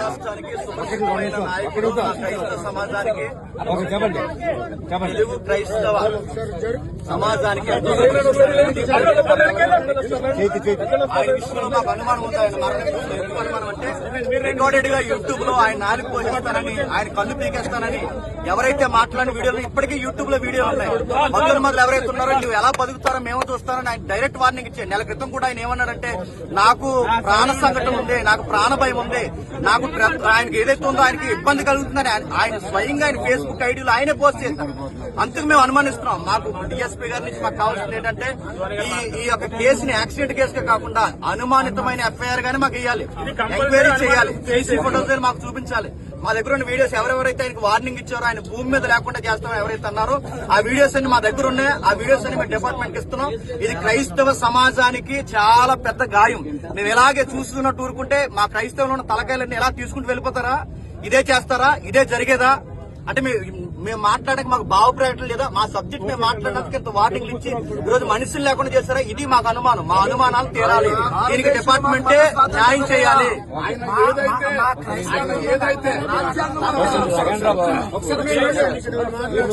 రాష్ట్రానికి సుపరిచితమైన నాయకుడు క్రైస్తవ సమాజానికి తెలుగు క్రైస్తవ సమాజానికి ఆయన విషయంలో మాకు అనుమానం ఉంది. ఆయన మరణం ఎందుకు అనుమానం అంటే రికార్డెడ్ గా యూట్యూబ్ లో ఆయన నాలుగు పోషిస్తానని, ఆయన కళ్ళు పీకేస్తానని ఎవరైతే మాట్లాడిన వీడియోలు ఇప్పటికీ యూట్యూబ్ లో వీడియోలు ఉన్నాయి. మొదలు ఎవరైతే ఉన్నారో నువ్వు ఎలా బతుకుతారో మేము చూస్తారని ఆయన డైరెక్ట్ వార్నింగ్ ఇచ్చారు. నెల క్రితం కూడా ఆయన ఏమన్నాడంటే, నాకు ప్రాణ సంకటం ఉంది, నాకు ప్రాణ భయం ఉంది, నాకు ఆయనకి ఏదైతే ఉందో ఆయనకి ఇబ్బంది కలుగుతుందని ఆయన స్వయంగా ఆయన ఫేస్బుక్ ఐడీలో ఆయనే పోస్ట్ చేశారు. అందుకు మేము అనుమానిస్తున్నాం. మాకు డిఎస్పీ గారి నుంచి మాకు కావాల్సింది ఏంటంటే ఈ యొక్క కేసుని యాక్సిడెంట్ కేసుగా కాకుండా అనుమానితమైన ఎఫ్ఐఆర్ గానీ మాకు ఇవ్వాలి, ఎంక్వైరీ చేయాలి, సీసీ ఫోటోస్ మాకు చూపించాలి. మా దగ్గర ఉన్న వీడియోస్ ఎవరెవరైతే ఆయనకు వార్నింగ్ ఇచ్చారో, ఆయన భూమి మీద లేకుండా చేస్తామని ఎవరైతే అన్నారో ఆ వీడియోస్ అన్ని మా దగ్గర ఉన్నాయి. ఆ వీడియోస్ అన్ని మేము డిపార్ట్మెంట్ కి ఇస్తున్నాం. ఇది క్రైస్తవ సమాజానికి చాలా పెద్ద గాయం. మేము ఇలాగే చూస్తున్నట్టు ఊరుకుంటే మా క్రైస్తవులు ఉన్న తలకాయలన్నీ ఎలా తీసుకుంటూ వెళ్ళిపోతారా? ఇదే చేస్తారా? ఇదే జరిగేదా? అంటే మేము మాట్లాడక మాకు భావప్రకటన లేదా? మా సబ్జెక్ట్ మేము మాట్లాడడానికి ఇంత వార్నింగ్లు ఇచ్చి ఈరోజు మనుషులు లేకుండా చేస్తారా? ఇది మాకు అనుమానం. మా అనుమానాలు తీరాలి. దీనికి డిపార్ట్మెంటే న్యాయం చేయాలి.